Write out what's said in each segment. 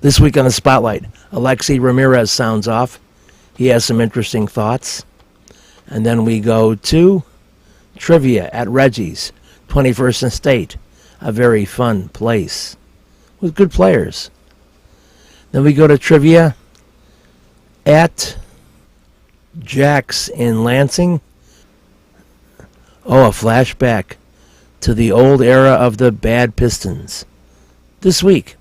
This week on the Spotlight, Alexi Ramirez sounds off. He has some interesting thoughts. And then we go to trivia at Reggie's, 21st and State, a very fun place with good players. Then we go to trivia at Jack's in Lansing. Oh, a flashback to the old era of the Bad Pistons. This week.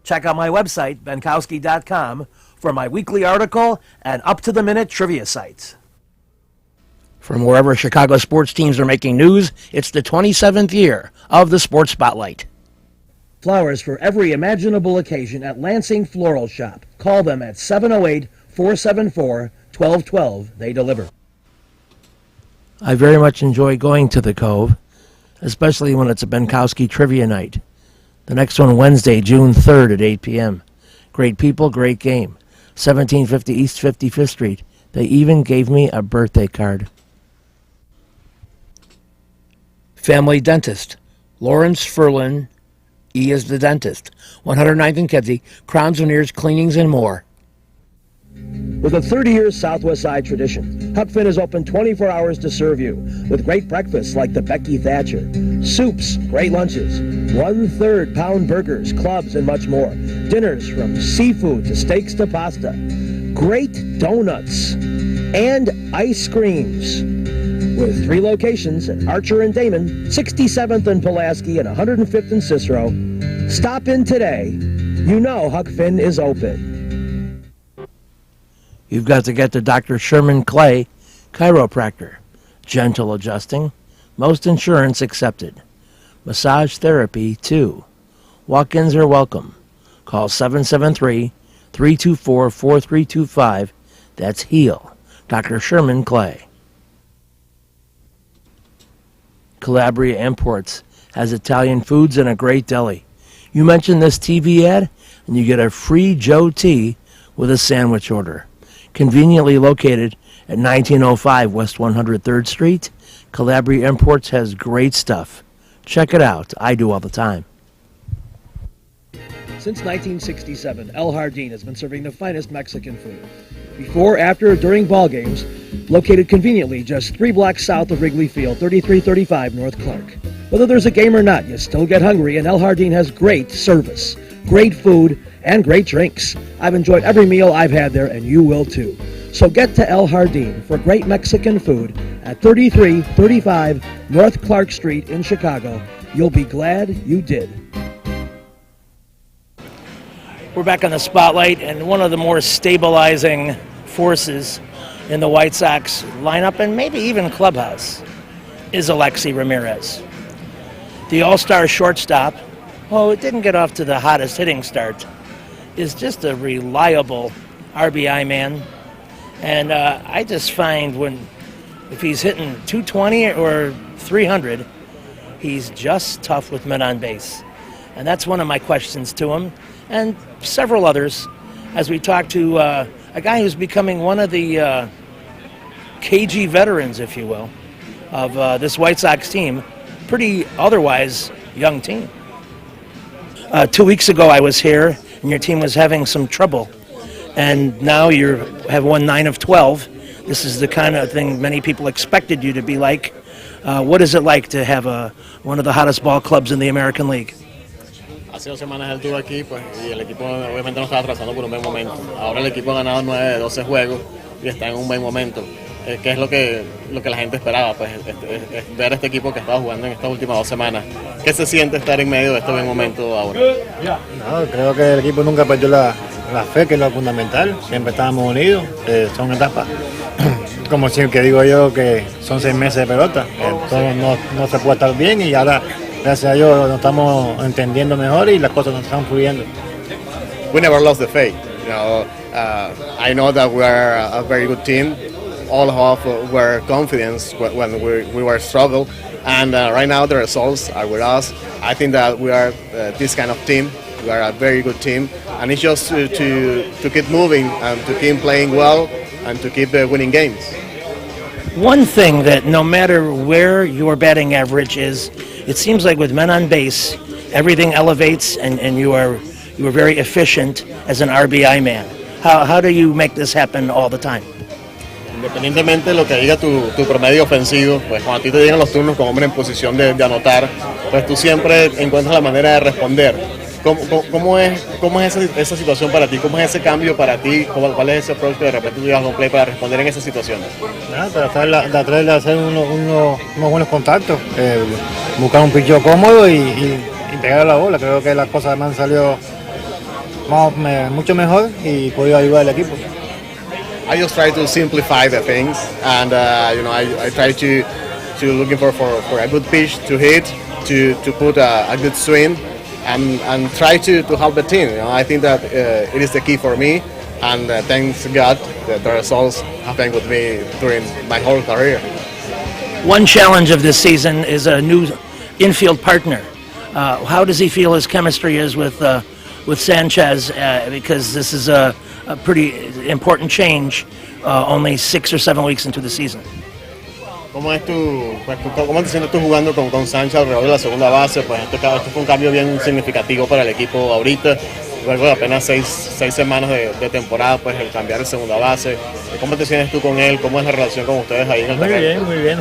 Check out my website, benkowski.com, for my weekly article and up-to-the-minute trivia sites. From wherever Chicago sports teams are making news, it's the 27th year of the Sports Spotlight. Flowers for every imaginable occasion at Lansing Floral Shop. Call them at 708-474-1212. They deliver. I very much enjoy going to the Cove, especially when it's a Benkowski trivia night. The next one Wednesday, June 3rd at 8 p.m. Great people, great game. 1750 East 55th Street. They even gave me a birthday card. Family Dentist. Lawrence Ferlin, E is the dentist. 109th and Kedzie. Crowns, veneers, cleanings, and more. With a 30-year Southwest Side tradition, Huck Finn is open 24 hours to serve you with great breakfasts like the Becky Thatcher, soups, great lunches, 1/3 pound burgers, clubs, and much more. Dinners from seafood to steaks to pasta, great donuts, and ice creams. With 3 locations at Archer and Damon, 67th and Pulaski, and 105th and Cicero. Stop in today. You know Huck Finn is open. You've got to get to Dr. Sherman Clay, chiropractor. Gentle adjusting. Most insurance accepted. Massage therapy, too. Walk-ins are welcome. Call 773-324-4325. That's HEAL. Dr. Sherman Clay. Calabria Imports has Italian foods and a great deli. You mention this TV ad, and you get a free Joe tea with a sandwich order. Conveniently located at 1905 West 103rd Street, Calabria Imports has great stuff. Check it out. I do all the time. Since 1967, El Jardín has been serving the finest Mexican food. Before, after, during ball games, located conveniently just 3 blocks south of Wrigley Field, 3335 North Clark. Whether there's a game or not, you still get hungry, and El Jardín has great service, great food, and great drinks. I've enjoyed every meal I've had there, and you will too. So get to El Jardín for great Mexican food at 3335 North Clark Street in Chicago. You'll be glad you did. We're back on the Spotlight, and one of the more stabilizing forces in the White Sox lineup, and maybe even clubhouse, is Alexi Ramirez. The all-star shortstop, it didn't get off to the hottest hitting start, is just a reliable RBI man. And I just find if he's hitting 220 or 300, he's just tough with men on base. And that's one of my questions to him, and several others, as we talk to a guy who's becoming one of the KG veterans, if you will, of this White Sox team. Pretty otherwise young team. 2 weeks ago I was here, and your team was having some trouble. And now you have won 9 of 12. This is the kind of thing many people expected you to be like. What is it like to have one of the hottest ball clubs in the American League? Hace 2 semanas él estuvo aquí, pues, y el equipo obviamente no estaba atravesando por un buen momento. Ahora el equipo ha ganado 9 de 12 juegos y está en un buen momento. Que es lo que la gente esperaba, pues, ver a este equipo que estaba jugando en estas últimas 2 semanas. ¿Qué se siente estar en medio de este buen momento ahora? No, creo que el equipo nunca perdió la fe, que es lo fundamental. Siempre estábamos unidos. Son etapas, como siempre digo yo, que son 6 meses de pelota. Todo no se puede estar bien, y ahora, gracias a Dios, nos estamos entendiendo mejor y las cosas nos están fluyendo. We never lost the faith. I know that we are a very good team. All of were confidence when we were struggle, and right now the results are with us. I think that we are this kind of team. We are a very good team, and it's just to keep moving and to keep playing well and to keep winning games. One thing that no matter where your batting average is, it seems like with men on base, everything elevates, and you are You were very efficient as an RBI man. How do you make this happen all the time? Independientemente de lo que diga tu promedio ofensivo, pues cuando a ti te llegan los turnos como hombre en posición de anotar, pues tú siempre encuentras la manera de responder. ¿Cómo es esa situación para ti? ¿Cómo es ese cambio para ti? ¿Cuál es ese approach que de repente tú llevas a un play para responder en esas situaciones? Nada, tratar de hacer unos buenos contactos, buscar un picheo cómodo y pegar a la bola. Creo que las cosas me han salido mucho mejor y he podido ayudar al equipo. I just try to simplify the things, and I try to looking for a good pitch to hit, to put a good swing, and try to help the team. I think that it is the key for me, and thanks God that the results have been with me during my whole career. One challenge of this season is a new infield partner. How does he feel his chemistry is with Sanchez? Because this is a pretty important change, only 6 or 7 weeks into the season. ¿Cómo te sientes tú jugando con Sánchez alrededor de la segunda base? Pues este fue un cambio bien significativo para el equipo ahorita. Luego de apenas 6 semanas de temporada, pues el cambiar de segunda base. ¿Cómo te sientes tú con él? ¿Cómo es la relación con ustedes ahí en el terreno? Muy bien.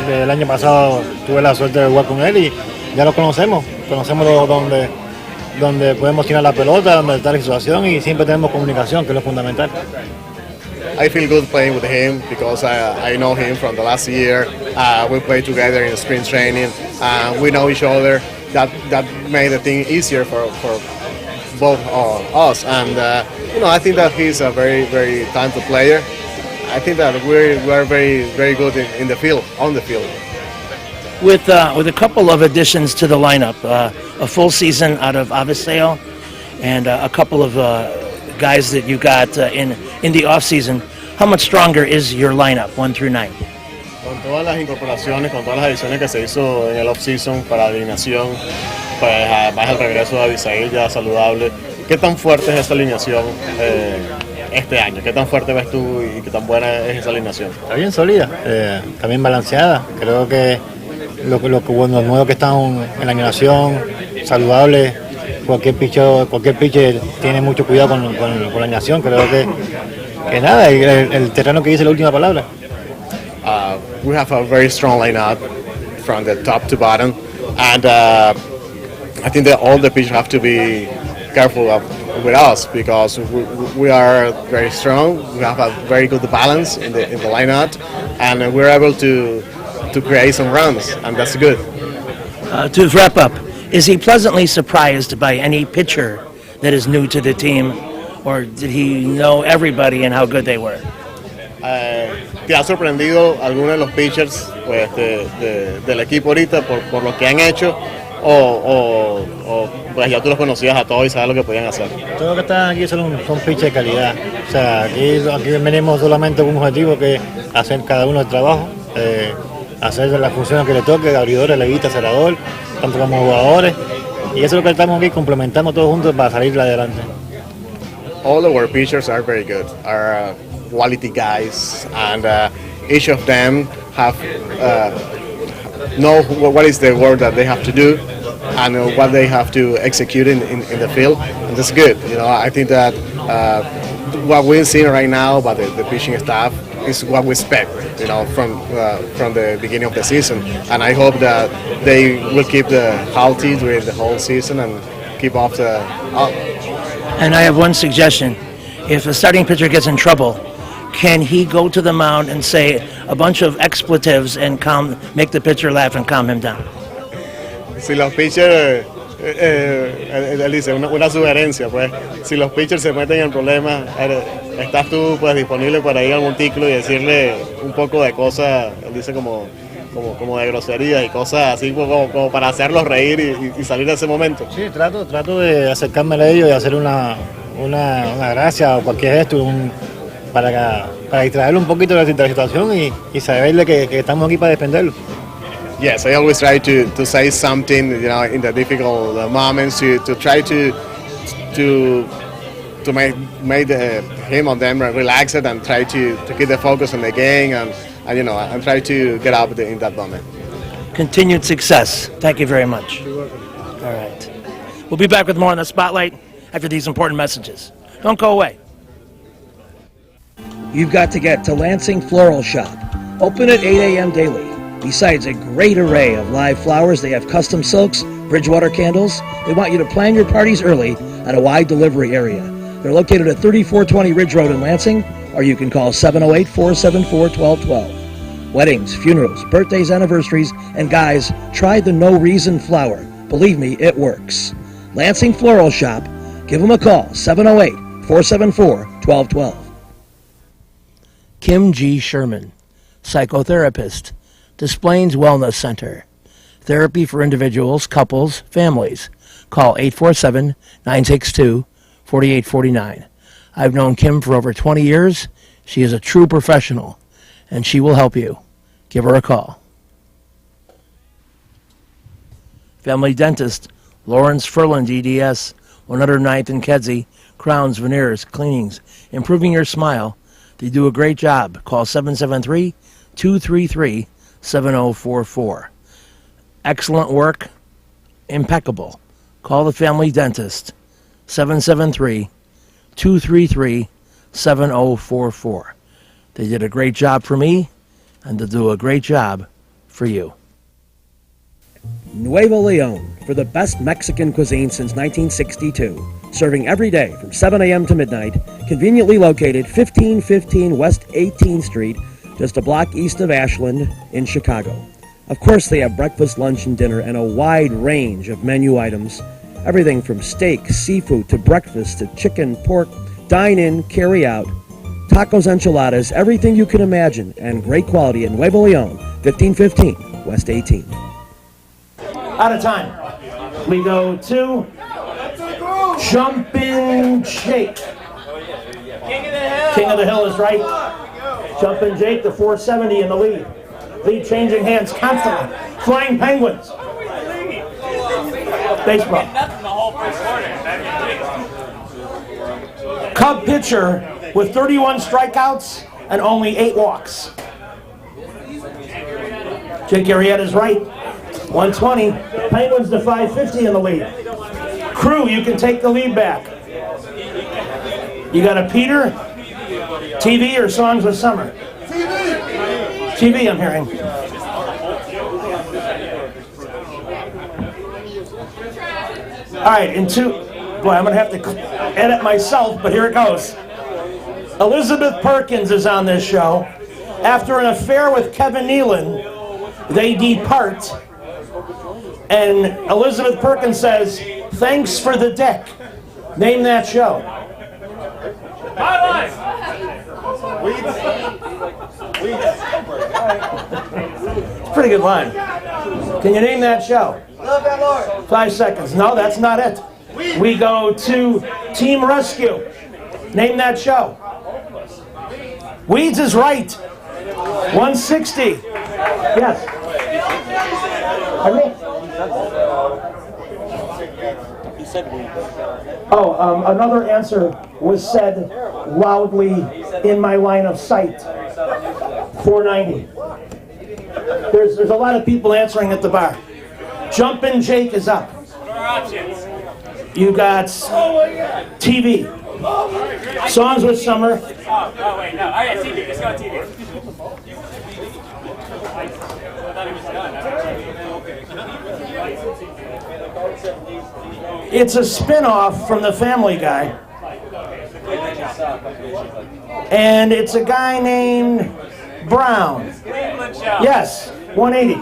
Desde el año pasado tuve la suerte de jugar con él y ya lo conocemos. Conocemos donde podemos tirar la pelota, donde está la situación y siempre tenemos comunicación, que es lo fundamental. I feel good playing with him because I know him from the last year. We played together in spring training. We know each other. That made the thing easier for both us. And I think that he's a very, very talented player. I think that we're very, very good in the field, on the field. With a couple of additions to the lineup, a full season out of Aviseo, and a couple of guys that you got in the off season, how much stronger is your lineup 1 through 9? Con todas las incorporaciones, con todas las adiciones que se hizo en el off season para la alineación, pues además el regreso de Abisail ya saludable. ¿Qué tan fuerte es esa alineación este año? ¿Qué tan fuerte ves tú y qué tan buena es esa alineación? Está bien sólida, también balanceada. Creo que los nuevos que están en la alineación, saludables, cualquier pitcher tiene mucho cuidado con la alineación. Creo que nada, el terreno que dice la última palabra. We have a very strong lineup from the top to bottom, and I think that all the pitchers have to be careful with us because we are very strong. We have a very good balance in the lineup, and we're able to create some runs, and that's good. To wrap up, is he pleasantly surprised by any pitcher that is new to the team, or did he know everybody and how good they were? ¿Te ha sorprendido alguno de los pitchers pues, del equipo ahorita por lo que han hecho o pues ya tú los conocías a todos y sabes lo que podían hacer? Todos los que están aquí son pitchers de calidad. O sea, aquí venimos solamente con un objetivo que es hacer cada uno el trabajo, hacer las funciones que le toque, abridor, relevista, cerrador, tanto como jugadores. Y eso es lo que estamos aquí, complementando todos juntos para salir adelante. All our pitchers are very good, are quality guys, and each of them have know what is the work that they have to do and what they have to execute in the field, and that's good. I think that what we're seeing right now about the pitching staff is what we expect, from the beginning of the season, and I hope that they will keep the healthy during the whole season and keep off the. And I have one suggestion: if a starting pitcher gets in trouble, can he go to the mound and say a bunch of expletives and make the pitcher laugh and calm him down? Si los pitchers, él dice una sugerencia, pues, si los pitchers se meten en problemas, estás tú pues disponible para ir al montículo y decirle un poco de cosas, él dice como de groserías y cosas así como para hacerlos reír y salir de ese momento. Sí, trato de acercarme a ellos y hacer una gracia o cualquier gesto para distraerlo un poquito de la situación y saberle que estamos aquí para defenderlo. Yes, I always try to say something, in the difficult moments to try to make him or them relaxed and try to keep the focus on the game and try to get out in that moment. Continued success. Thank you very much. All right. We'll be back with more on the Spotlight after these important messages. Don't go away. You've got to get to Lansing Floral Shop. Open at 8 a.m. daily. Besides a great array of live flowers, they have custom silks, Bridgewater candles. They want you to plan your parties early at a wide delivery area. They're located at 3420 Ridge Road in Lansing, or you can call 708-474-1212. Weddings, funerals, birthdays, anniversaries, and guys, try the No Reason flower. Believe me, it works. Lansing Floral Shop. Give them a call, 708-474-1212. Kim G. Sherman, psychotherapist, Des Plaines Wellness Center. Therapy for individuals, couples, families. Call 847-962-4849. I've known Kim for over 20 years. She is a true professional, and she will help you. Give her a call. Family Dentist, Lawrence Furlan, DDS, 109th and Kedzie, crowns, veneers, cleanings, improving your smile. They do a great job. Call 773-233-7044. Excellent work, impeccable. Call the Family Dentist, 773-233-7044. They did a great job for me, and they'll do a great job for you. Nuevo Leon, for the best Mexican cuisine since 1962. Serving every day from 7 a.m. to midnight. Conveniently located 1515 West 18th Street, just a block east of Ashland in Chicago. Of course, they have breakfast, lunch, and dinner, and a wide range of menu items. Everything from steak, seafood, to breakfast, to chicken, pork, dine-in, carry-out, tacos, enchiladas, everything you can imagine, and great quality in Nuevo Leon, 1515 West 18th. Out of time. We go to Jumpin' Jake. King of the Hill is right. Jumpin' Jake, the 470 in the lead. Lead changing hands constantly. Flying Penguins. Baseball. Cub pitcher with 31 strikeouts and only 8 walks. Jake Arrieta is right. 120. Penguins to 550 in the lead. Crew, you can take the lead back. You got a Peter, TV, or Songs with Summer? TV, I'm hearing. All right, in two. Boy, I'm going to have to edit myself, but here it goes. Elizabeth Perkins is on this show. After an affair with Kevin Nealon, they depart. And Elizabeth Perkins says, "Thanks for the dick." Name that show. My life. Pretty good line. Can you name that show? 5 seconds. No, that's not it. We go to Team Rescue. Name that show. Weeds is right. 160. Yes. Pardon me? He said weeds. Oh, another answer was said loudly in my line of sight. 490. There's a lot of people answering at the bar. Jumpin' Jake is up. You got TV. Songs with Summer. Oh, wait, no. I got TV. Let's go on TV. I thought he was done. It's a spin-off from The Family Guy. And it's a guy named Brown. Yes, 180.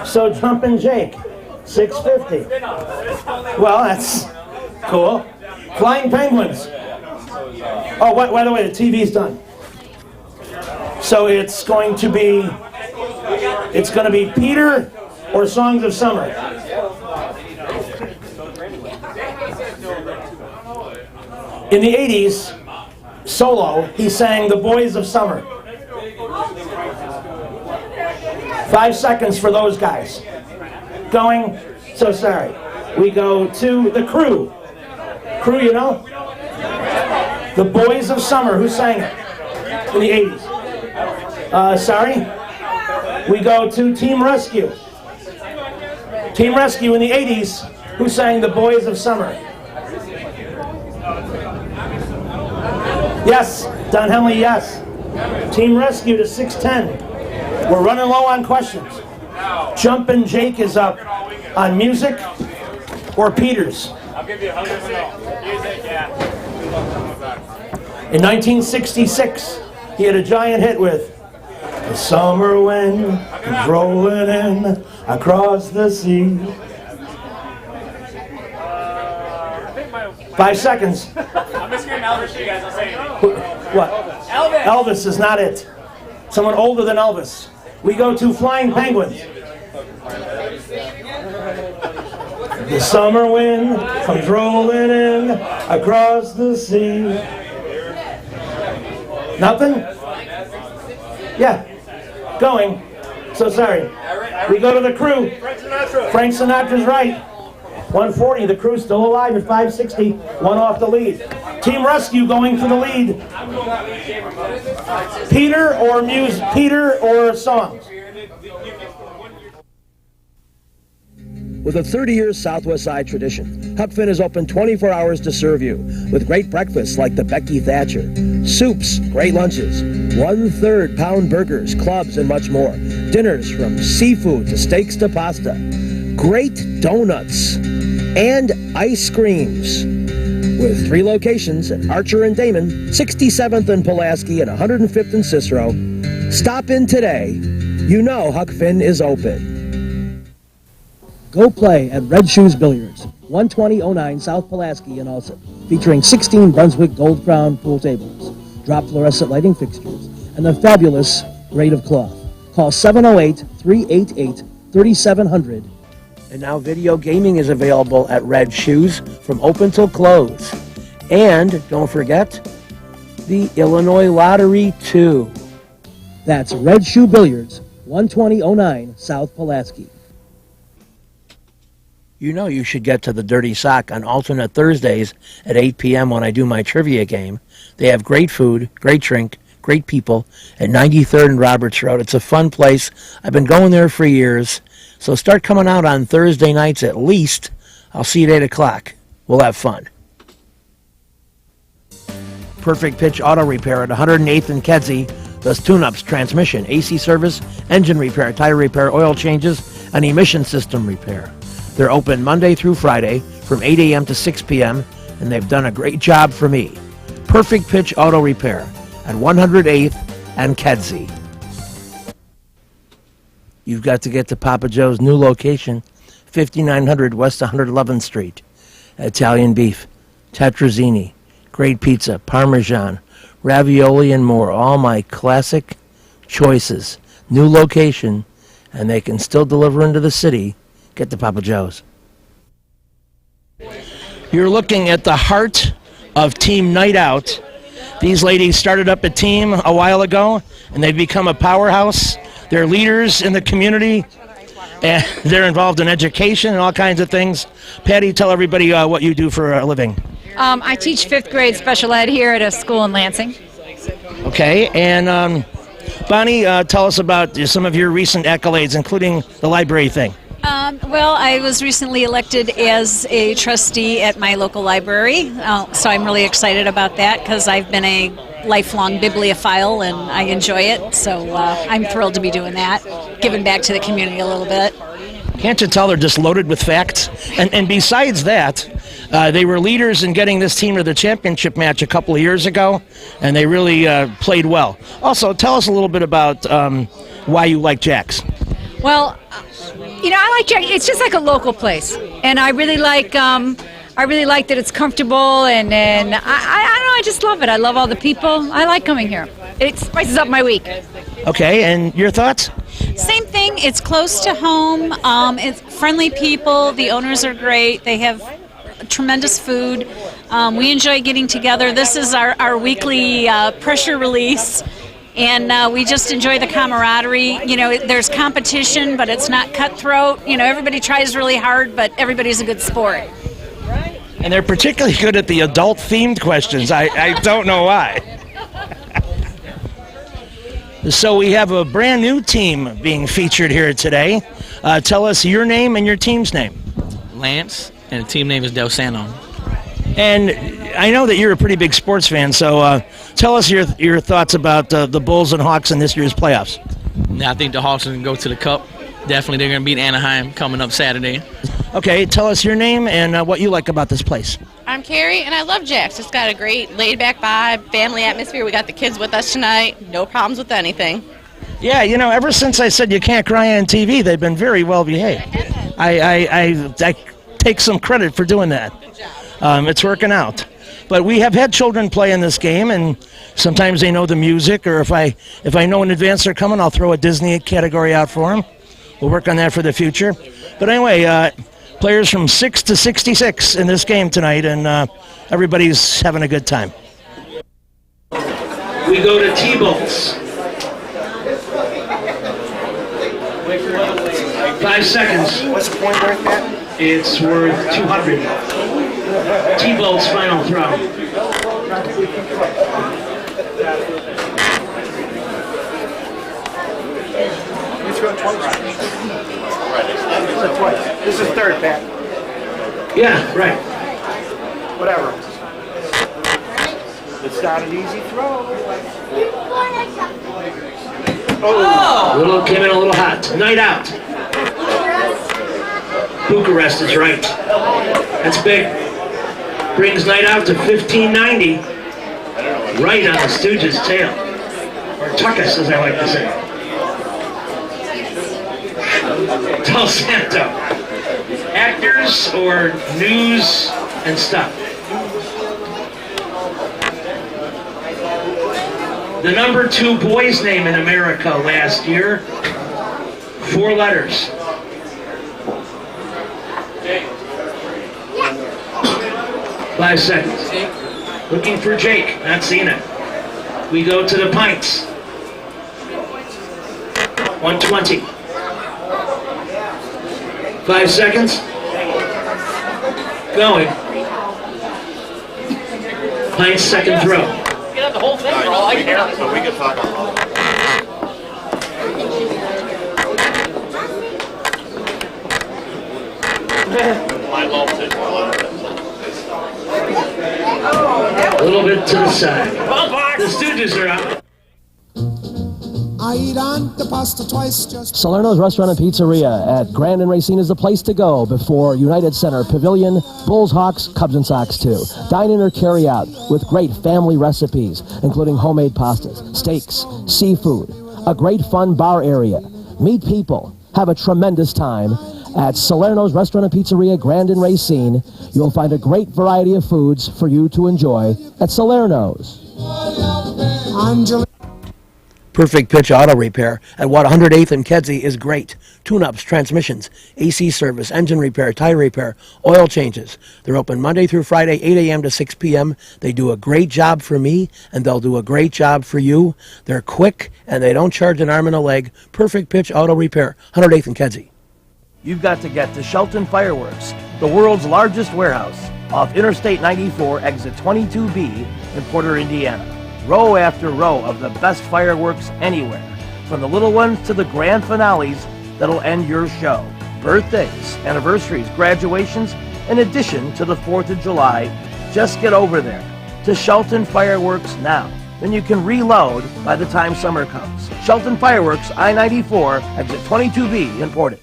So Jumpin' Jake, 650. Well, that's cool. Flying Penguins. Oh, by the way, the TV's done. So it's going to be Peter or Songs of Summer. In the 80s, solo, he sang The Boys of Summer. 5 seconds for those guys. Going, so sorry. We go to the Crew. Crew, you know? The Boys of Summer, who sang it in the 80s? Sorry. We go to Team Rescue. Team Rescue in the 80s, who sang The Boys of Summer? Yes. Don Henley, yes. Team Rescue to 610. We're running low on questions. Jumpin' Jake is up on music or Peters. I'll give you 100%. Music, yeah. In 1966, he had a giant hit with "The Summer Wind Comes Rolling In Across the Sea." 5 seconds. I'm just screaming Elvis to you guys. I'll say it. What? Elvis! Elvis is not it. Someone older than Elvis. We go to Flying Penguins. The summer wind comes rolling in across the sea. Nothing? Yeah. Going. So sorry. We go to the crew. Frank Sinatra's right. 140. The crew's still alive at 560. One off the lead. Team Rescue going for the lead. Peter or music? Peter or songs? With a 30-year Southwest Side tradition, Huck Finn is open 24 hours to serve you with great breakfasts like the Becky Thatcher, soups, great lunches, 1/3 pound burgers, clubs, and much more. Dinners from seafood to steaks to pasta, great donuts, and ice creams. With 3 locations at Archer and Damon, 67th and Pulaski, and 105th and Cicero. Stop in today. You know Huck Finn is open. Go play at Red Shoes Billiards, 12009 South Pulaski in Alsip, featuring 16 Brunswick Gold Crown pool tables, drop fluorescent lighting fixtures, and the fabulous grade of cloth. Call 708-388-3700. And now video gaming is available at Red Shoes from open till close. And don't forget, the Illinois Lottery too. That's Red Shoe Billiards, 12009 South Pulaski. You know you should get to the Dirty Sock on alternate Thursdays at 8 p.m. when I do my trivia game. They have great food, great drink, great people at 93rd and Roberts Road. It's a fun place. I've been going there for years. So start coming out on Thursday nights at least. I'll see you at 8 o'clock. We'll have fun. Perfect Pitch Auto Repair at 108th and Kedzie does tune-ups, transmission, AC service, engine repair, tire repair, oil changes, and emission system repair. They're open Monday through Friday from 8 a.m. to 6 p.m., and they've done a great job for me. Perfect Pitch Auto Repair at 108th and Kedzie. You've got to get to Papa Joe's new location, 5900 West 111th Street. Italian beef, tetrazzini, great pizza, Parmesan, ravioli, and more. All my classic choices. New location, and they can still deliver into the city. Get to Papa Joe's. You're looking at the heart of Team Night Out. These ladies started up a team a while ago, and they've become a powerhouse. They're leaders in the community, and they're involved in education and all kinds of things. Patty, tell everybody what you do for a living. I teach 5th grade special ed here at a school in Lansing. Okay, and Bonnie, tell us about some of your recent accolades, including the library thing. Well, I was recently elected as a trustee at my local library, so I'm really excited about that because I've been a lifelong bibliophile and I enjoy it, so I'm thrilled to be doing that, giving back to the community a little bit. Can't you tell they're just loaded with facts? And besides that, they were leaders in getting this team to the championship match a couple of years ago, and they really played well. Also, tell us a little bit about why you like Jack's. Well, you know, I like Jack. It's just like a local place, and I really like that it's comfortable, and I don't know. I just love it. I love all the people. I like coming here. It spices up my week. Okay, and your thoughts? Same thing. It's close to home. It's friendly people. The owners are great. They have tremendous food. We enjoy getting together. This is our weekly pressure release. And we just enjoy the camaraderie. You know, there's competition, but it's not cutthroat. You know, everybody tries really hard, but everybody's a good sport. And they're particularly good at the adult-themed questions. I don't know why. So we have a brand new team being featured here today. Tell us your name and your team's name. Lance, and the team name is Del Sano. And I know that you're a pretty big sports fan, so tell us your thoughts about the Bulls and Hawks in this year's playoffs. Now, I think the Hawks are going to go to the Cup. Definitely, they're going to beat Anaheim coming up Saturday. Okay, tell us your name and what you like about this place. I'm Carrie, and I love Jack's. It's got a great laid-back vibe, family atmosphere. We got the kids with us tonight. No problems with anything. Yeah, you know, ever since I said you can't cry on TV, they've been very well behaved. I take some credit for doing that. It's working out. But we have had children play in this game, and sometimes they know the music, or if I know in advance they're coming, I'll throw a Disney category out for them. We'll work on that for the future. But anyway, players from 6 to 66 in this game tonight, and everybody's having a good time. We go to T-Bolts. 5 seconds. What's the point worth, Matt? It's worth 200. T-Bolt's final throw. You threw it twice. This is third, Pat. Yeah, right. Whatever. It's not an easy throw. Came in a little hot. Night out. Bucharest is right. That's big. Brings Night out to 1590. Right on the Stooges' tail. Or Tuckus, as I like to say. Del Santo. Actors or news and stuff. The number 2 boy's name in America last year, 4 letters. Jake. 5 seconds. Looking for Jake, not seeing it. We go to the pints. 120. 5 seconds. Going. Pints second throw. Get out the whole thing for all I care. So we can talk about it. A little bit to the side. The Stooges are out. I eat antipasta twice just. Salerno's Restaurant and Pizzeria at Grand and Racine is the place to go before United Center Pavilion, Bulls, Hawks, Cubs, and Sox too. Dine in or carry out with great family recipes, including homemade pastas, steaks, seafood, a great fun bar area. Meet people, have a tremendous time. At Salerno's Restaurant and Pizzeria, Grand and Racine, you'll find a great variety of foods for you to enjoy at Salerno's. Angela. Perfect Pitch Auto Repair at 108th and Kedzie is great. Tune-ups, transmissions, AC service, engine repair, tire repair, oil changes. They're open Monday through Friday, 8 a.m. to 6 p.m. They do a great job for me, and they'll do a great job for you. They're quick, and they don't charge an arm and a leg. Perfect Pitch Auto Repair, 108th and Kedzie. You've got to get to Shelton Fireworks, the world's largest warehouse, off Interstate 94, exit 22B in Porter, Indiana. Row after row of the best fireworks anywhere, from the little ones to the grand finales that'll end your show. Birthdays, anniversaries, graduations, in addition to the 4th of July. Just get over there to Shelton Fireworks now. Then you can reload by the time summer comes. Shelton Fireworks, I-94, exit 22B in Portage.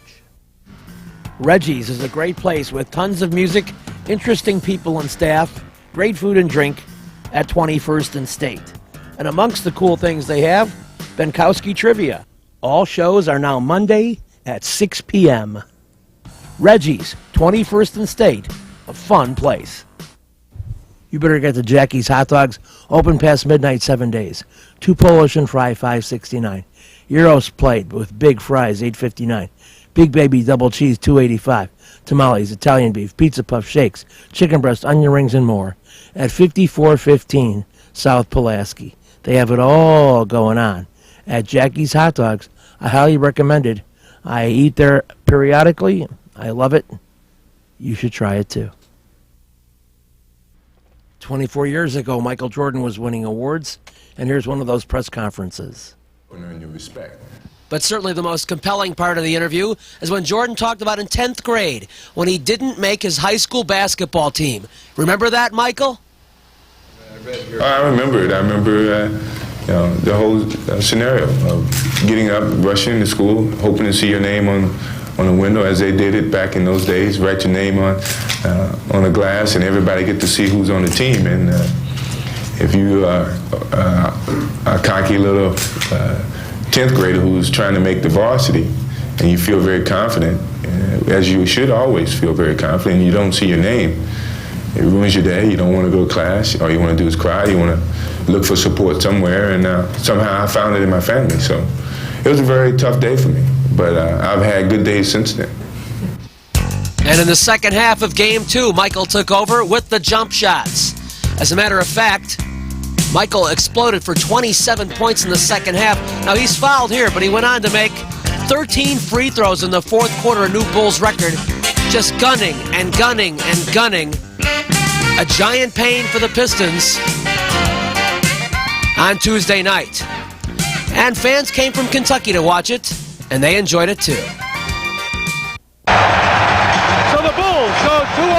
Reggie's is a great place with tons of music, interesting people and staff, great food and drink at 21st and State. And amongst the cool things they have, Benkowski Trivia. All shows are now Monday at 6 p.m. Reggie's, 21st and State, a fun place. You better get to Jackie's Hot Dogs, open past midnight 7 days. 2 Polish and fry, $5.69. Gyros plate with big fries, $8.59. Big Baby Double Cheese, $2.85. Tamales, Italian beef, pizza puff, shakes, chicken breast, onion rings, and more at 5415 South Pulaski. They have it all going on at Jackie's Hot Dogs. I highly recommend it. I eat there periodically. I love it. You should try it too. 24 years ago, Michael Jordan was winning awards, and here's one of those press conferences. In your respect. But certainly the most compelling part of the interview is when Jordan talked about in 10th grade when he didn't make his high school basketball team. Remember that, Michael? I remember it. I remember the whole scenario of getting up, rushing to school, hoping to see your name on the window as they did it back in those days. Write your name on the glass, and everybody get to see who's on the team. And if you are a cocky little 10th grader who's trying to make the varsity, and you feel very confident, as you should always feel very confident, and you don't see your name, it ruins your day. You don't want to go to class. All you want to do is cry. You want to look for support somewhere, and somehow I found it in my family. So it was a very tough day for me, but I've had good days since then. And in the second half of Game 2, Michael took over with the jump shots. As a matter of fact, Michael exploded for 27 points in the second half. Now, he's fouled here, but he went on to make 13 free throws in the fourth quarter, a new Bulls record, just gunning and gunning and gunning. A giant pain for the Pistons on Tuesday night. And fans came from Kentucky to watch it, and they enjoyed it too. So the Bulls go 2-0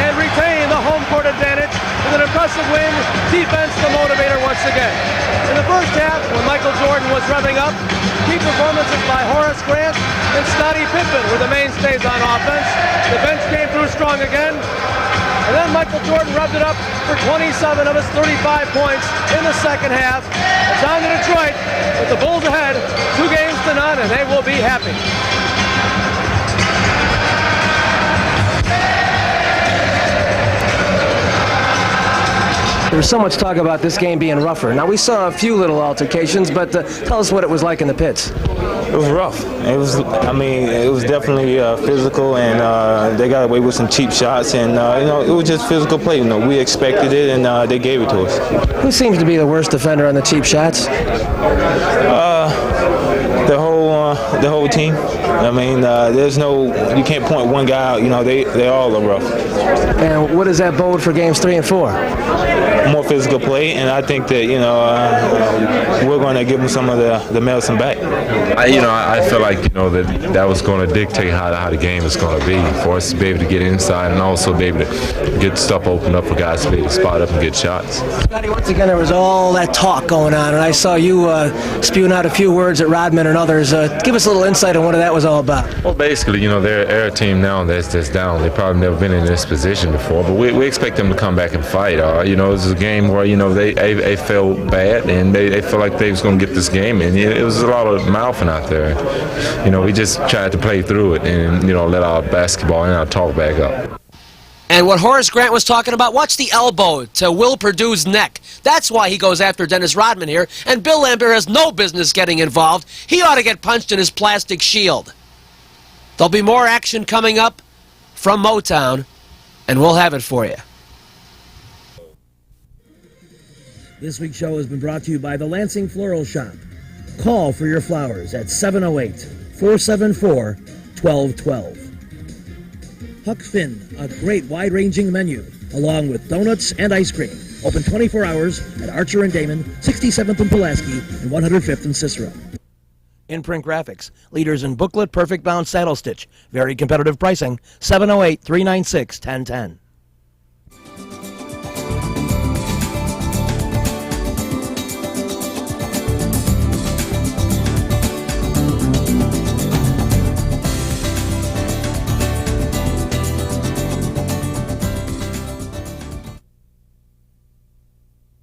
and retain the home court advantage with an impressive win. Defense the motivator once again. In the first half, when Michael Jordan was revving up, key performances by Horace Grant and Scottie Pippen were the mainstays on offense. The bench came through strong again. And then Michael Jordan rubbed it up for 27 of his 35 points in the second half. It's on to Detroit with the Bulls ahead, 2-0, and they will be happy. There was so much talk about this game being rougher. Now, we saw a few little altercations, but tell us what it was like in the pits. It was rough. It was definitely physical, and they got away with some cheap shots, and it was just physical play. We expected it, and they gave it to us. Who seems to be the worst defender on the cheap shots? The whole team. You can't point one guy out. They all are rough. And what does that bode for games 3 and 4? More physical play, and I think that we're going to give them some of the medicine back. I feel like that was going to dictate how the game is going to be, for us to be able to get inside and also be able to get stuff opened up for guys to be able to spot up and get shots. Scotty, once again, there was all that talk going on, and I saw you spewing out a few words at Rodman and others. Give us a little insight on what that was all about. Well, basically, they're a team now that's down. They've probably never been in this position before, but we expect them to come back and fight. This is a game where they felt bad and they felt like they was going to get this game, and it was a lot of mouthing out there. We just tried to play through it and let our basketball and our talk back up. And what Horace Grant was talking about, watch the elbow to Will Perdue's neck. That's why he goes after Dennis Rodman here, and Bill Laimbeer has no business getting involved. He ought to get punched in his plastic shield. There'll be more action coming up from Motown, and we'll have it for you. This week's show has been brought to you by the Lansing Floral Shop. Call for your flowers at 708-474-1212. Huck Finn, a great wide-ranging menu, along with donuts and ice cream. Open 24 hours at Archer and Damon, 67th and Pulaski, and 105th and Cicero. In-print graphics, leaders in booklet, perfect bound saddle stitch. Very competitive pricing, 708-396-1010.